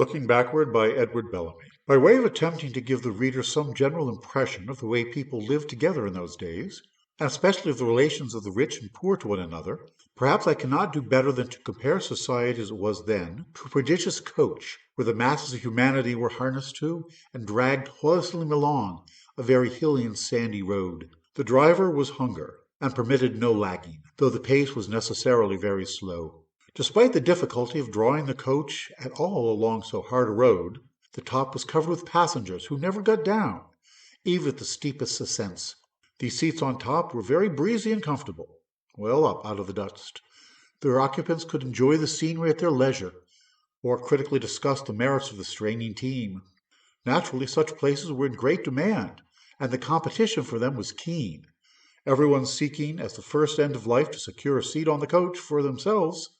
Looking Backward by Edward Bellamy. By way of attempting to give the reader some general impression of the way people lived together in those days, and especially of the relations of the rich and poor to one another, perhaps I cannot do better than to compare society as it was then to a prodigious coach where the masses of humanity were harnessed to and dragged toilsomely along a very hilly and sandy road. The driver was Hunger, and permitted no lagging, though the pace was necessarily very slow. Despite the difficulty of drawing the coach at all along so hard a road, the top was covered with passengers who never got down, even at the steepest ascents. These seats on top were very breezy and comfortable, well up out of the dust. Their occupants could enjoy the scenery at their leisure, or critically discuss the merits of the straining team. Naturally, such places were in great demand, and the competition for them was keen, everyone seeking as the first end of life to secure a seat on the coach for themselves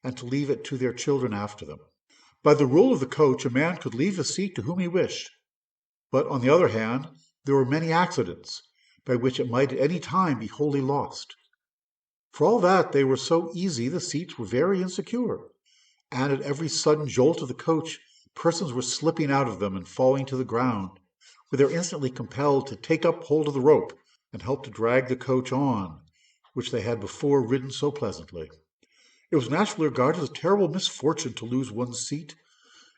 and to leave it to their children after them. By the rule of the coach, a man could leave his seat to whom he wished, but on the other hand, there were many accidents by which it might at any time be wholly lost. For all that they were so easy, the seats were very insecure, and at every sudden jolt of the coach, persons were slipping out of them and falling to the ground, where they were instantly compelled to take up hold of the rope and help to drag the coach on, which they had before ridden so pleasantly. It was naturally regarded as a terrible misfortune to lose one's seat,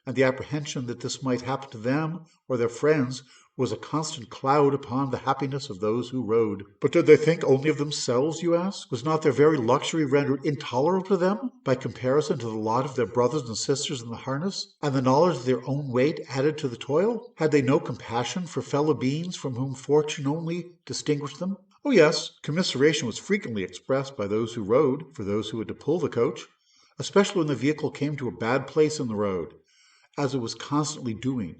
and the apprehension that this might happen to them or their friends was a constant cloud upon the happiness of those who rode. But did they think only of themselves, you ask? Was not their very luxury rendered intolerable to them by comparison to the lot of their brothers and sisters in the harness, and the knowledge of their own weight added to the toil? Had they no compassion for fellow beings from whom fortune only distinguished them? Oh yes, commiseration was frequently expressed by those who rode for those who had to pull the coach, especially when the vehicle came to a bad place in the road, as it was constantly doing,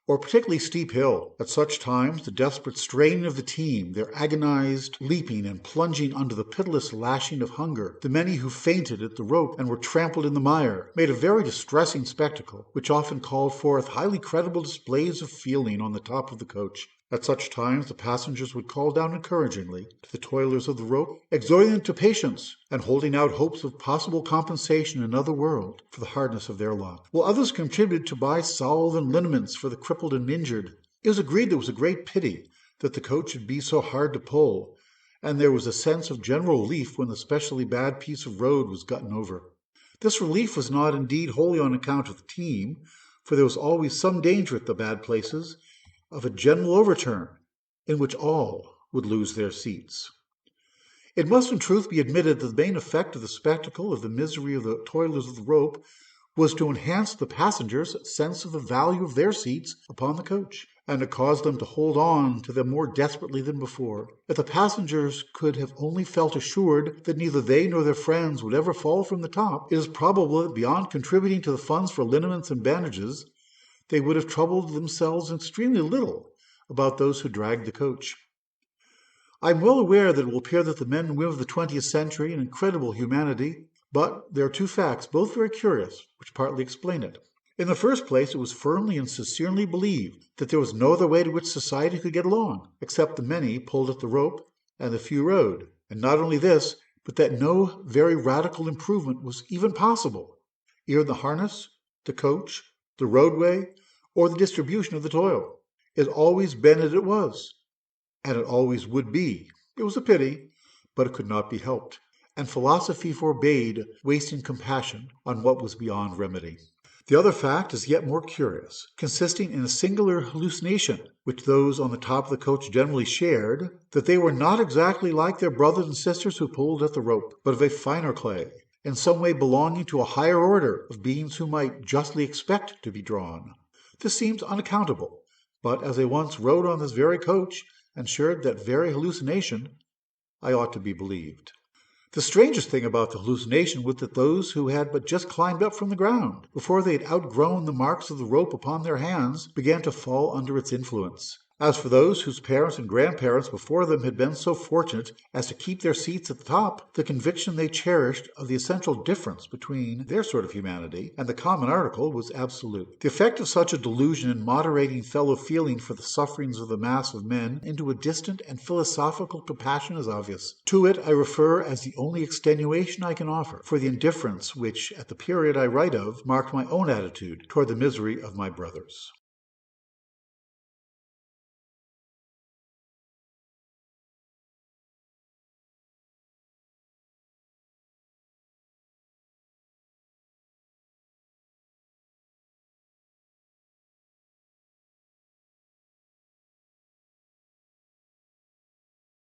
or a particularly steep hill. At such times, the desperate straining of the team, their agonized leaping and plunging under the pitiless lashing of Hunger, the many who fainted at the rope and were trampled in the mire, made a very distressing spectacle, which often called forth highly creditable displays of feeling on the top of the coach. At such times the passengers would call down encouragingly to the toilers of the rope, exhorting them to patience, and holding out hopes of possible compensation in another world for the hardness of their lot, while others contributed to buy salve and liniments for the crippled and injured. It was agreed that it was a great pity that the coach should be so hard to pull, and there was a sense of general relief when the specially bad piece of road was gotten over. This relief was not indeed wholly on account of the team, for there was always some danger at the bad places of a general overturn, in which all would lose their seats. It must in truth be admitted that the main effect of the spectacle of the misery of the toilers of the rope was to enhance the passengers' sense of the value of their seats upon the coach, and to cause them to hold on to them more desperately than before. If the passengers could have only felt assured that neither they nor their friends would ever fall from the top, it is probable that beyond contributing to the funds for liniments and bandages, they would have troubled themselves extremely little about those who dragged the coach. I am well aware that it will appear that the men and women of the 20th century an incredible humanity, but there are two facts, both very curious, which partly explain it. In the first place, it was firmly and sincerely believed that there was no other way to which society could get along, except the many pulled at the rope and the few rode. And not only this, but that no very radical improvement was even possible, either in the harness, the coach, the roadway, or the distribution of the toil. It had always been as it was, and it always would be. It was a pity, but it could not be helped, and philosophy forbade wasting compassion on what was beyond remedy. The other fact is yet more curious, consisting in a singular hallucination, which those on the top of the coach generally shared, that they were not exactly like their brothers and sisters who pulled at the rope, but of a finer clay, in some way belonging to a higher order of beings who might justly expect to be drawn. This seems unaccountable, but as I once rode on this very coach and shared that very hallucination, I ought to be believed. The strangest thing about the hallucination was that those who had but just climbed up from the ground, before they had outgrown the marks of the rope upon their hands, began to fall under its influence. As for those whose parents and grandparents before them had been so fortunate as to keep their seats at the top, the conviction they cherished of the essential difference between their sort of humanity and the common article was absolute. The effect of such a delusion in moderating fellow feeling for the sufferings of the mass of men into a distant and philosophical compassion is obvious. To it I refer as the only extenuation I can offer for the indifference which, at the period I write of, marked my own attitude toward the misery of my brothers.